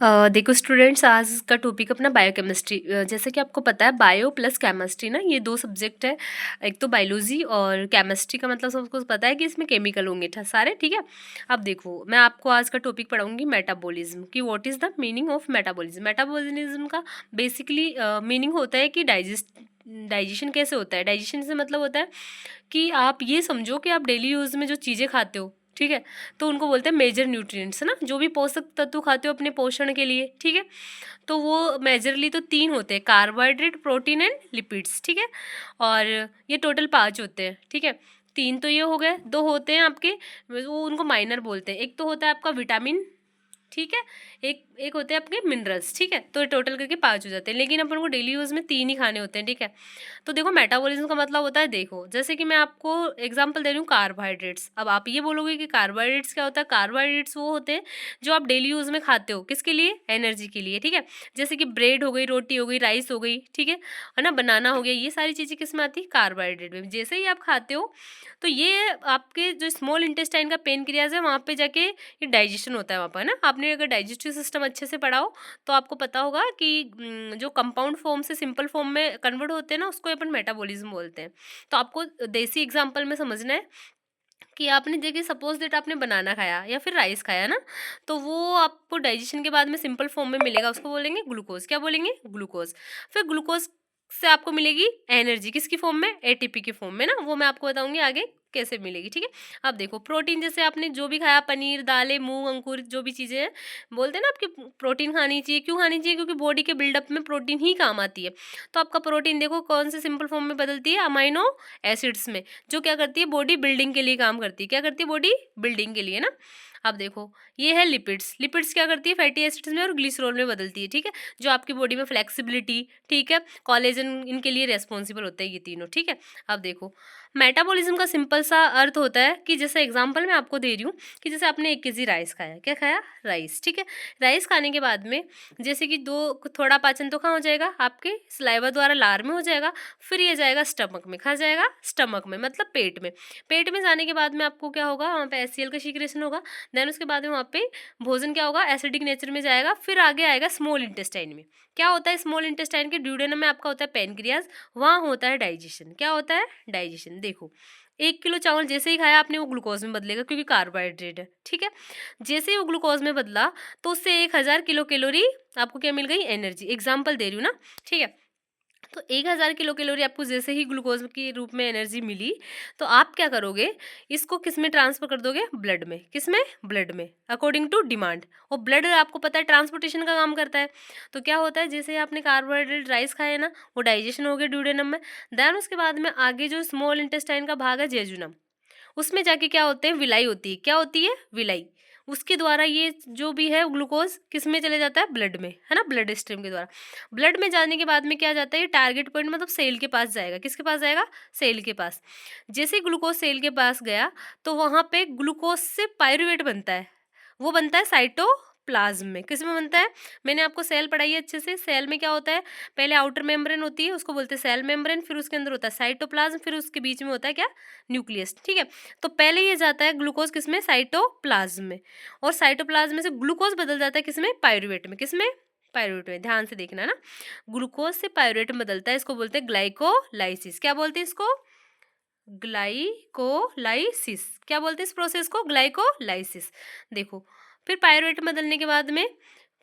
देखो स्टूडेंट्स, आज का टॉपिक अपना बायोकेमिस्ट्री। जैसे कि आपको पता है बायो प्लस केमिस्ट्री ना, ये दो सब्जेक्ट है। एक तो बायोलॉजी और केमिस्ट्री का मतलब सबको पता है कि इसमें केमिकल होंगे सारे, ठीक है। अब देखो मैं आपको आज का टॉपिक पढ़ाऊंगी मेटाबॉलिज्म की। What is the meaning of metabolism. Metabolism का बेसिकली मीनिंग होता है कि डाइजेशन कैसे होता है। डाइजेशन से मतलब होता है कि आप ये समझो कि आप डेली यूज़ में जो चीज़ें खाते हो, ठीक है, तो उनको बोलते हैं मेजर न्यूट्रिएंट्स ना, जो भी पोषक तत्व खाते हो अपने पोषण के लिए, ठीक है। तो वो मेजरली तो तीन होते हैं, कार्बोहाइड्रेट, प्रोटीन एंड लिपिड्स, ठीक है। और ये टोटल 5 होते हैं, ठीक है। तीन तो ये हो गए, दो होते हैं आपके, वो उनको माइनर बोलते हैं। एक तो होता है आपका विटामिन, ठीक है। एक एक होते हैं आपके मिनरल्स, ठीक है। तो टोटल करके 5 हो जाते हैं, लेकिन अपन को डेली यूज़ में 3 ही खाने होते हैं, ठीक है। तो देखो मेटाबॉलिज्म का मतलब होता है, देखो जैसे कि मैं आपको एग्जांपल दे रही हूँ कार्बोहाइड्रेट्स। अब आप ये बोलोगे कि कार्बोहाइड्रेट्स क्या होता है। कार्बोहाइड्रेट्स वो होते हैं जो आप डेली यूज़ में खाते हो, किसके लिए, एनर्जी के लिए, ठीक है। जैसे कि ब्रेड हो गई, रोटी हो गई, राइस हो गई, ठीक है ना, बनाना हो गया, ये सारी चीज़ें किस में आती है, कार्बोहाइड्रेट में। जैसे ही आप खाते हो तो ये आपके जो स्मॉल इंटेस्टाइन का पेनक्रियाज है, वहाँ पे जाके ये डाइजेशन होता है वहाँ पर ना। आपने अगर डाइजेस्टिव सिस्टम अच्छे से पढ़ा हो तो आपको पता होगा कि जो कंपाउंड फॉर्म से सिंपल फॉर्म में कन्वर्ट होते हैं ना, उसको अपन मेटाबॉलिज्म बोलते हैं। तो आपको देसी एग्जांपल में समझना है कि आपने देखिए सपोज दैट आपने बनाना खाया या फिर राइस खाया ना, तो वो आपको डाइजेशन के बाद में सिंपल फॉर्म में मिलेगा, उसको बोलेंगे ग्लूकोज। क्या बोलेंगे, ग्लूकोज। फिर ग्लूकोज से आपको मिलेगी एनर्जी, किसकी फॉर्म में, एटीपी की फॉर्म में ना। वो मैं आपको बताऊंगी आगे कैसे मिलेगी, ठीक है। अब देखो प्रोटीन, जैसे आपने जो भी खाया, पनीर, दालें, मूंग, अंकुर, जो भी चीजें हैं, बोलते हैं ना आपकी प्रोटीन खानी चाहिए। क्यों खानी चाहिए, क्योंकि बॉडी के बिल्डअप में प्रोटीन ही काम आती है। तो आपका प्रोटीन देखो कौन से सिंपल फॉर्म में बदलती है, अमाइनो एसिड्स में, जो क्या करती है, बॉडी बिल्डिंग के लिए काम करती है। क्या करती है, बॉडी बिल्डिंग के लिए ना। अब देखो ये है लिपिड्स। लिपिड्स क्या करती है, फैटी एसिड्स में और ग्लिसरॉल में बदलती है, ठीक है। जो आपकी बॉडी में फ्लेक्सिबिलिटी, ठीक है, कोलेजन, इनके लिए रेस्पॉन्सिबल होते हैं ये तीनों, ठीक है। अब देखो मेटाबॉलिज्म का सिंपल सा अर्थ होता है कि जैसे एग्जांपल मैं आपको दे रही हूँ कि जैसे आपने 1 केजी राइस खाया, क्या खाया, राइस, ठीक है। राइस खाने के बाद में जैसे कि दो थोड़ा पाचन तो कहाँ हो जाएगा, आपके सलाइवा द्वारा लार में हो जाएगा। फिर ये जाएगा स्टमक में, कहाँ जाएगा, स्टमक में मतलब पेट में। पेट में जाने के बाद में आपको क्या होगा, वहाँ पे एचसीएल का सीक्रेशन होगा। देन उसके बाद में वहाँ पे भोजन क्या होगा, एसिडिक नेचर में जाएगा। फिर आगे आएगा स्मॉल इंटेस्टाइन में। क्या होता है स्मॉल इंटेस्टाइन के ड्यूडेनम में, आपका होता है पेनक्रियाज, वहाँ होता है डाइजेशन। क्या होता है, डाइजेशन। देखो 1 किलो चावल जैसे ही खाया आपने, वो ग्लूकोज में बदलेगा क्योंकि कार्बोहाइड्रेट है, ठीक है। जैसे ही वो ग्लूकोज में बदला तो उससे 1000 किलो कैलोरी आपको क्या मिल गई, एनर्जी। एग्जाम्पल दे रही हूँ ना, ठीक है। तो 1000 किलो कैलोरी आपको जैसे ही ग्लूकोज के रूप में एनर्जी मिली, तो आप क्या करोगे, इसको किस में ट्रांसफर कर दोगे, ब्लड में। किस में, ब्लड में, अकॉर्डिंग टू डिमांड। और ब्लड आपको पता है ट्रांसपोर्टेशन का काम करता है। तो क्या होता है, जैसे ही आपने कार्बोहाइड्रेट राइस खाया ना, वो डाइजेशन हो गया ड्यूडेनम में। देन उसके बाद में आगे जो स्मॉल इंटेस्टाइन का भाग है, जेजुनम, उसमें जाके क्या होते हैं, विलाई होती है। क्या होती है, विलाई। उसके द्वारा ये जो भी है ग्लूकोज किस में चले जाता है, ब्लड में, है ना, ब्लड स्ट्रीम के द्वारा। ब्लड में जाने के बाद में क्या जाता है, ये टारगेट पॉइंट मतलब सेल के पास जाएगा। किसके पास जाएगा, सेल के पास। जैसे ही ग्लूकोज सेल के पास गया तो वहां पे ग्लूकोज से पायरुवेट बनता है। वो बनता है साइटोप्लाज्म में। किस में बनता है, मैंने आपको सेल पढ़ाई है अच्छे से। सेल में क्या होता है, पहले आउटर मेम्ब्रेन होती है, उसको बोलते हैं सेल मेम्ब्रेन। फिर उसके अंदर होता है साइटोप्लाज्म। फिर उसके बीच में होता है क्या, न्यूक्लियस, ठीक है। तो पहले ये जाता है ग्लूकोज किसमें, साइटोप्लाज्म में। और साइटोप्लाज्म में से ग्लूकोज बदल जाता है किसमें, पायरुवेट में। किसमें, पायरुवेट में। ध्यान से देखना ना, ग्लूकोज से पायरुवेट में बदलता है, इसको बोलते हैं ग्लाइकोलाइसिस। क्या बोलते हैं इसको, ग्लाइकोलाइसिस। क्या बोलते हैं इस प्रोसेस को, ग्लाइकोलाइसिस। देखो फिर पायरुवेट में बदलने के बाद में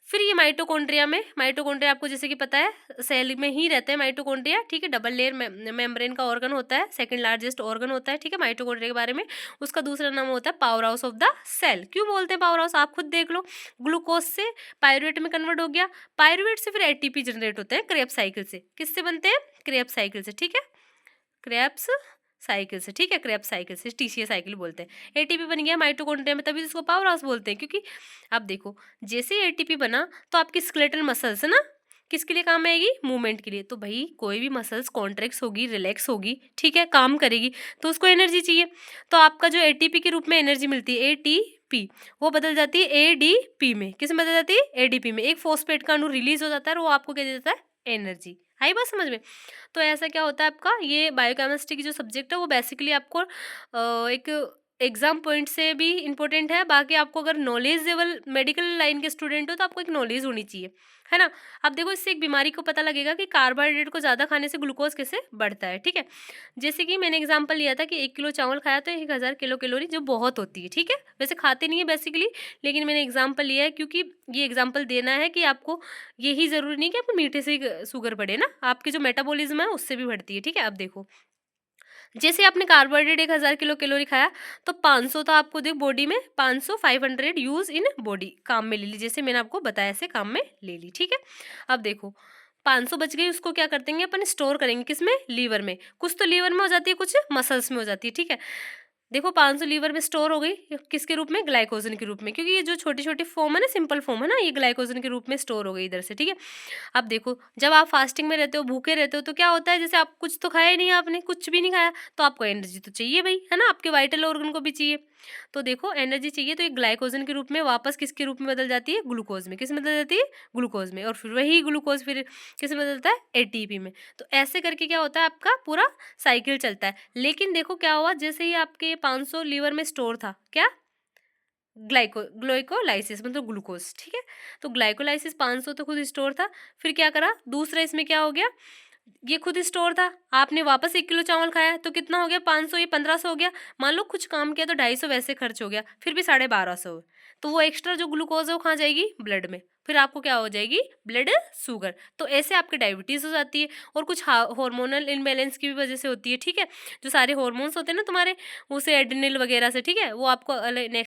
फिर ये माइटोकॉन्ड्रिया में, माइटोकॉन्ड्रिया आपको जैसे कि पता है सेल में ही रहते हैं माइटोकॉन्ड्रिया, ठीक है। डबल लेयर मेम्ब्रेन का ऑर्गन होता है, सेकंड लार्जेस्ट ऑर्गन होता है, ठीक है, माइटोकॉन्ड्रिया के बारे में। उसका दूसरा नाम होता है power house of the cell. क्यों बोलते हैं पावर हाउस, आप खुद देख लो। ग्लूकोज से पायरुवेट में कन्वर्ट हो गया, पायरुवेट से फिर एटीपी जनरेट होते हैं क्रेब्स साइकिल से। किससे बनते हैं, क्रेब्स साइकिल से, ठीक है, क्रेब्स साइकिल से, ठीक है, क्रेब्स साइकिल से, टीसीए साइकिल बोलते हैं। एटीपी बन गया माइटोकॉन्ड्रिया में, तभी इसको पावर हाउस बोलते हैं। क्योंकि अब देखो जैसे ही एटीपी बना तो आपकी स्केलेटल मसल्स है ना, किसके लिए काम आएगी, मूवमेंट के लिए। तो भाई कोई भी मसल्स कॉन्ट्रैक्ट होगी, रिलैक्स होगी, ठीक है, काम करेगी, तो उसको एनर्जी चाहिए। तो आपका जो एटीपी के रूप में एनर्जी मिलती है, एटीपी, वो बदल जाती है एडीपी में। किस में बदल जाती है, एडीपी में। एक फॉस्फेट का अणु रिलीज हो जाता है और वो आपको क्या दे देता है, एनर्जी। आई बात समझ में। तो ऐसा क्या होता है आपका, ये बायोकेमिस्ट्री की जो सब्जेक्ट है वो बेसिकली आपको एक एग्ज़ाम पॉइंट से भी इम्पोर्टेंट है, बाकी आपको अगर नॉलेजेबल मेडिकल लाइन के स्टूडेंट हो तो आपको एक नॉलेज होनी चाहिए, है ना? अब देखो इससे एक बीमारी को पता लगेगा कि कार्बोहाइड्रेट को ज़्यादा खाने से ग्लूकोज़ कैसे बढ़ता है, ठीक है? जैसे कि मैंने एग्ज़ाम्पल लिया था कि 1 किलो चावल खाया तो 1000 किलो कैलोरी जो बहुत होती है, ठीक है? वैसे खाते नहीं है बेसिकली, लेकिन मैंने एग्ज़ाम्पल लिया है क्योंकि ये एग्ज़ाम्पल देना है कि आपको यही ज़रूरी नहीं कि आपको मीठे से ही शुगर बढ़े ना, आपकी जो मेटाबॉलिज़्म है उससे भी बढ़ती है, ठीक है? अब देखो जैसे आपने कार्बोहाइड्रेट 1000 किलो कैलोरी खाया तो 500 तो आपको देख बॉडी में 500 500 यूज इन बॉडी काम में ले ली, जैसे मैंने आपको बताया ऐसे काम में ले ली, ठीक है? अब देखो 500 बच गई, उसको क्या कर देंगे अपन स्टोर करेंगे किसमें, लीवर में। कुछ तो लीवर में हो जाती है, कुछ मसल्स में हो जाती है, ठीक है? देखो 500 लीवर में स्टोर हो गई, किसके रूप में, ग्लाइकोजन के रूप में, क्योंकि ये जो छोटी छोटी फॉर्म है ना, सिंपल फॉर्म है ना, ये ग्लाइकोजन के रूप में स्टोर हो गई इधर से, ठीक है? अब देखो जब आप फास्टिंग में रहते हो, भूखे रहते हो, तो क्या होता है, जैसे आप कुछ तो खाया ही नहीं, आपने कुछ भी नहीं खाया, तो आपको एनर्जी तो चाहिए भाई, है ना, आपके वाइटल ऑर्गन को भी चाहिए। तो देखो एनर्जी चाहिए तो एक ग्लाइकोजन के रूप में वापस किसके रूप में बदल जाती है, ग्लूकोज में। किस में बदल जाती है, ग्लूकोज में। और फिर वही ग्लूकोज फिर किस में बदलता है, एटीपी में। तो ऐसे करके क्या होता है, आपका पूरा साइकिल चलता है। लेकिन देखो क्या हुआ, जैसे ही आपके 500 लीवर में स्टोर था, क्या, ग्लाइकोलाइसिस मतलब ग्लूकोज, ठीक है? तो ग्लाइकोलाइसिस 500 तो खुद स्टोर था, फिर क्या करा दूसरा, इसमें क्या हो गया, ये खुद स्टोर था, आपने वापस 1 किलो चावल खाया तो कितना हो गया, 500, ये 1500 हो गया। मान लो कुछ काम किया तो 250 वैसे खर्च हो गया, फिर भी 1250। तो वो एक्स्ट्रा जो ग्लूकोज है वो कहाँ जाएगी, ब्लड में, फिर आपको क्या हो जाएगी, ब्लड शुगर। तो ऐसे आपकी डायबिटीज हो जाती है, और कुछ हार्मोनल इनबैलेंस की भी वजह से होती है, ठीक है? जो सारे हॉर्मोन्स होते हैं ना तुम्हारे, उसे एड्रिनल वगैरह से, ठीक है, वो आपको